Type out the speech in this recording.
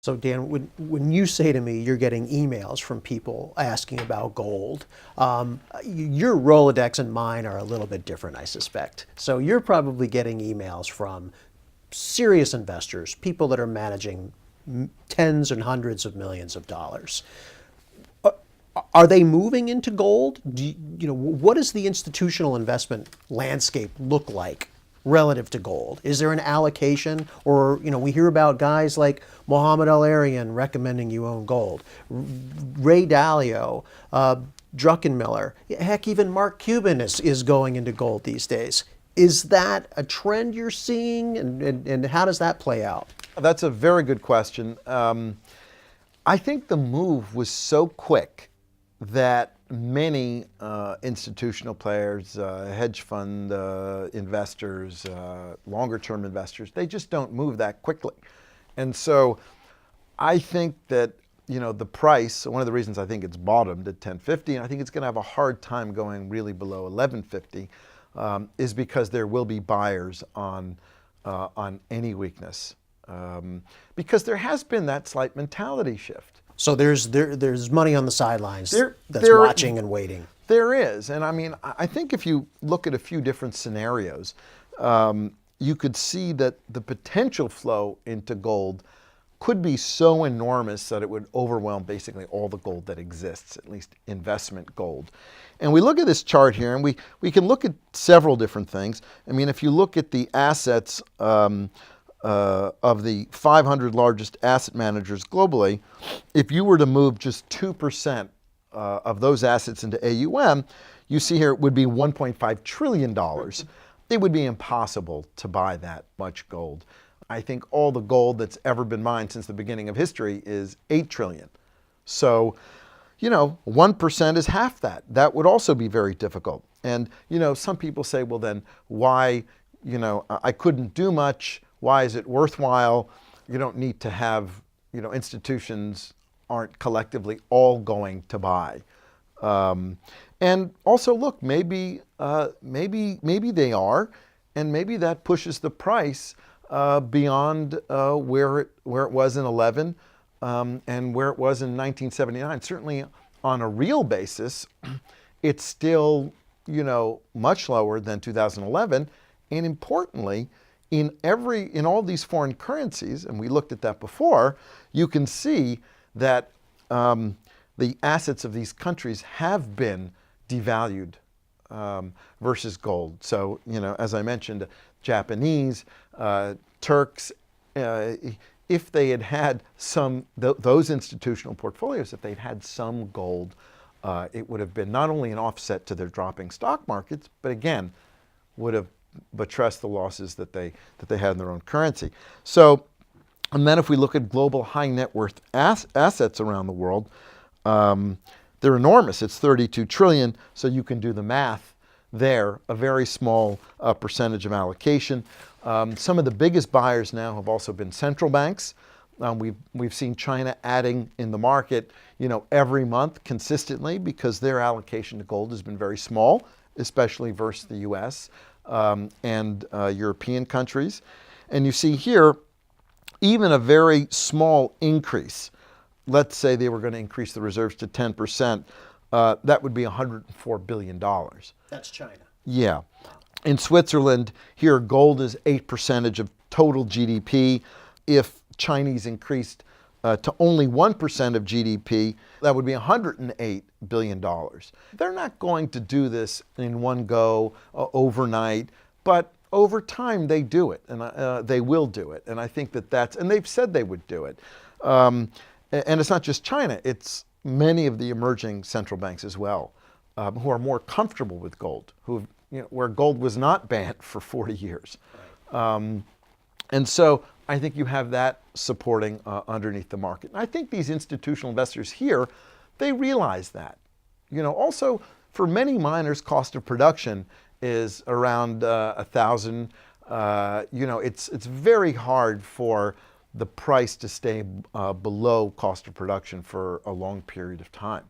So Dan, when you say to me you're getting emails from people asking about gold, your Rolodex and mine are a little bit different, I suspect. So you're probably getting emails from serious investors, people that are managing tens and hundreds of millions of dollars. Are they moving into gold? What does the institutional investment landscape look like relative to gold? Is there an allocation? Or, we hear about guys like Mohamed El-Erian recommending you own gold. Ray Dalio, Druckenmiller, heck, even Mark Cuban is going into gold these days. Is that a trend you're seeing? And how does that play out? That's a very good question. I think the move was so quick that many institutional players, hedge fund investors, longer-term investors, they just don't move that quickly. And so I think that, the price, one of the reasons I think it's bottomed at 1050, and I think it's going to have a hard time going really below 1150, is because there will be buyers on any weakness. Because there has been that slight mentality shift. So there's money on the sidelines that's watching and waiting. There is, and I think if you look at a few different scenarios, you could see that the potential flow into gold could be so enormous that it would overwhelm basically all the gold that exists, at least investment gold. And we look at this chart here, and we can look at several different things. If you look at the assets of the 500 largest asset managers globally, if you were to move just 2% of those assets into AUM, you see here it would be $1.5 trillion. It would be impossible to buy that much gold. I think all the gold that's ever been mined since the beginning of history is 8 trillion. So, 1% is half that. That would also be very difficult. And, some people say, well then, why, I couldn't do much. Why is it worthwhile? You don't need to have, institutions aren't collectively all going to buy. And also, look, maybe they are, and maybe that pushes the price beyond where it was in 11 and where it was in 1979. Certainly, on a real basis, it's still, much lower than 2011, and importantly, in all these foreign currencies, and we looked at that before, you can see that the assets of these countries have been devalued versus gold. So, as I mentioned, Japanese, Turks, if they had some, those institutional portfolios, if they'd had some gold, it would have been not only an offset to their dropping stock markets, but again, would have buttressed the losses that they had in their own currency. So, and then if we look at global high net worth assets around the world, they're enormous. It's 32 trillion, so you can do the math there, a very small percentage of allocation. Some of the biggest buyers now have also been central banks. We've seen China adding in the market, every month consistently, because their allocation to gold has been very small, especially versus the U.S. And European countries. And you see here, even a very small increase, let's say they were going to increase the reserves to 10%, that would be $104 billion. That's China. Yeah. In Switzerland, here gold is 8% of total GDP. If Chinese increased to only 1% of GDP, that would be $108 billion. They're not going to do this in one go overnight, but over time they do it, and they will do it. And I think and they've said they would do it. And it's not just China, it's many of the emerging central banks as well, who are more comfortable with gold, where gold was not banned for 40 years. Right. And so I think you have that supporting underneath the market. And I think these institutional investors here, they realize that. Also for many miners, cost of production is around 1,000. It's very hard for the price to stay below cost of production for a long period of time.